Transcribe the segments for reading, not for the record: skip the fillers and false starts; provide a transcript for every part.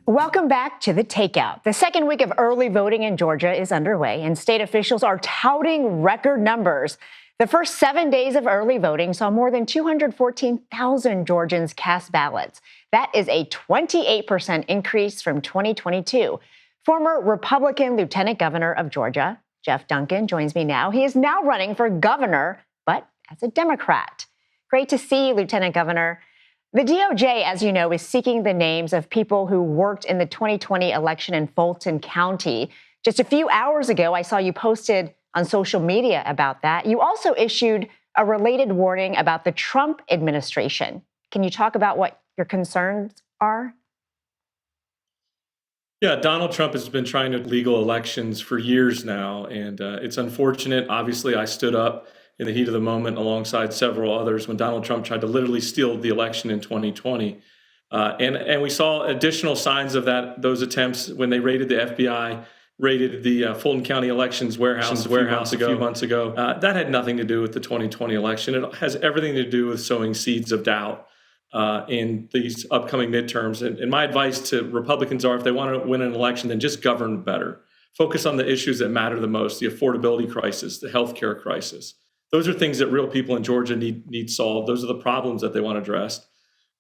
Welcome back to The Takeout. The second week of early voting in Georgia is underway, and state officials are touting record numbers. The first 7 days of early voting saw more than 214,000 Georgians cast ballots. That is a 28% increase from 2022. Former Republican Lieutenant Governor of Georgia, Geoff Duncan, joins me now. He is now running for governor, but as a Democrat. Great to see you, Lieutenant Governor. The DOJ, as you know, is seeking the names of people who worked in the 2020 election in Fulton County. Just a few hours ago, I saw you posted on social media about that. You also issued a related warning about the Trump administration. Can you talk about what your concerns are? Yeah, Donald Trump has been trying to legal elections for years now, and it's unfortunate. Obviously, I stood up in the heat of the moment alongside several others when Donald Trump tried to literally steal the election in 2020. And we saw additional signs of those attempts when they raided the FBI, raided the Fulton County elections warehouse a few months ago. That had nothing to do with the 2020 election. It has everything to do with sowing seeds of doubt in these upcoming midterms. And my advice to Republicans are, if they want to win an election, then just govern better. Focus on the issues that matter the most: the affordability crisis, the healthcare crisis. Those are things that real people in Georgia need solved. Those are the problems that they want addressed.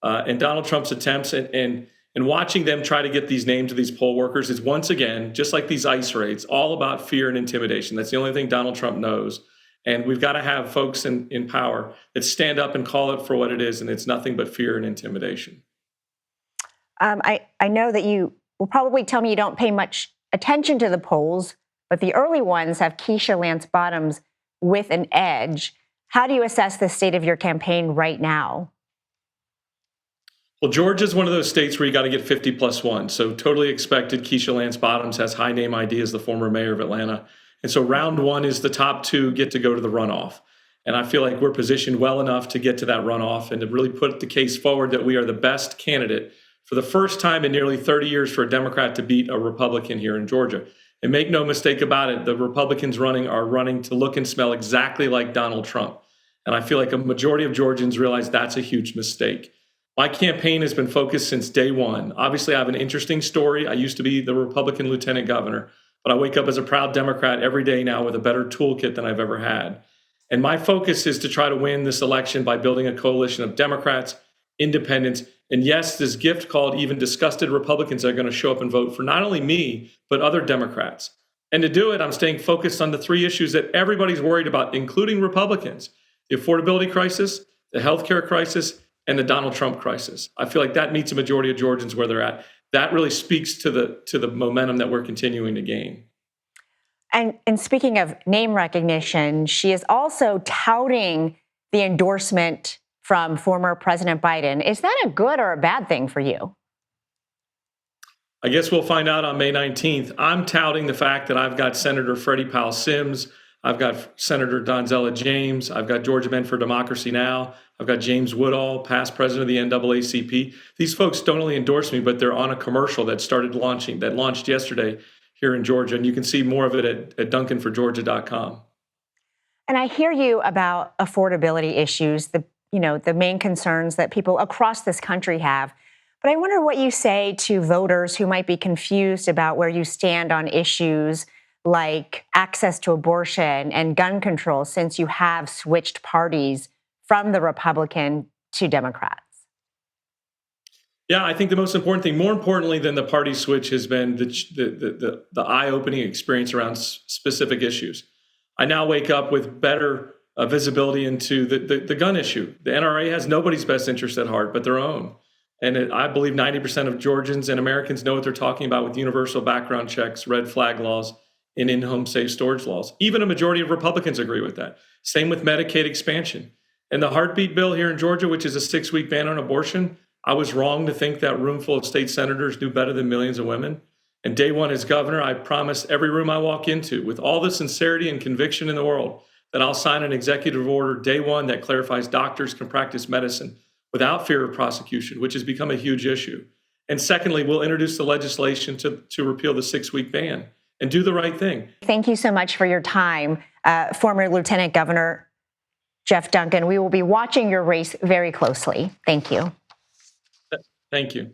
And Donald Trump's attempts and watching them try to get these names of these poll workers is, once again, just like these ICE raids, all about fear and intimidation. That's the only thing Donald Trump knows. And we've got to have folks in power that stand up and call it for what it is, and it's nothing but fear and intimidation. I know that you will probably tell me you don't pay much attention to the polls, but the early ones have Keisha Lance Bottoms with an edge. How do you assess the state of your campaign right now? Well, Georgia is one of those states where you got to get 50 plus one. So totally expected. Keisha Lance Bottoms has high name ID as the former mayor of Atlanta. And so round one is the top two get to go to the runoff. And I feel like we're positioned well enough to get to that runoff and to really put the case forward that we are the best candidate for the first time in nearly 30 years for a Democrat to beat a Republican here in Georgia. And make no mistake about it, the Republicans are running to look and smell exactly like Donald Trump. And I feel like a majority of Georgians realize that's a huge mistake. My campaign has been focused since day one. Obviously, I have an interesting story. I used to be the Republican lieutenant governor, but I wake up as a proud Democrat every day now with a better toolkit than I've ever had. And my focus is to try to win this election by building a coalition of Democrats, independents, and yes, this gift called even disgusted Republicans that are going to show up and vote for not only me, but other Democrats. And to do it, I'm staying focused on the three issues that everybody's worried about, including Republicans: the affordability crisis, the healthcare crisis, and the Donald Trump crisis. I feel like that meets a majority of Georgians where they're at. That really speaks to the momentum that we're continuing to gain. And speaking of name recognition, she is also touting the endorsement from former President Biden. Is that a good or a bad thing for you? I guess we'll find out on May 19th. I'm touting the fact that I've got Senator Freddie Powell Sims, I've got Senator Donzella James, I've got Georgia Men for Democracy Now!, I've got James Woodall, past president of the NAACP. These folks don't only endorse me, but they're on a commercial that launched yesterday here in Georgia. And you can see more of it at duncanforgeorgia.com. And I hear you about affordability issues, the main concerns that people across this country have. But I wonder what you say to voters who might be confused about where you stand on issues like access to abortion and gun control, since you have switched parties from the Republican to Democrats. Yeah, I think the most important thing, more importantly than the party switch, has been the eye-opening experience around specific issues. I now wake up with better visibility into the gun issue. The NRA has nobody's best interest at heart but their own. And I believe 90% of Georgians and Americans know what they're talking about with universal background checks, red flag laws, and in-home safe storage laws. Even a majority of Republicans agree with that. Same with Medicaid expansion. And the heartbeat bill here in Georgia, which is a 6-week ban on abortion, I was wrong to think that room full of state senators knew better than millions of women. And day one as governor, I promise every room I walk into, with all the sincerity and conviction in the world, that I'll sign an executive order day one that clarifies doctors can practice medicine without fear of prosecution, which has become a huge issue. And secondly, we'll introduce the legislation to repeal the 6-week ban and do the right thing. Thank you so much for your time, former Lieutenant Governor Geoff Duncan. We will be watching your race very closely. Thank you. Thank you.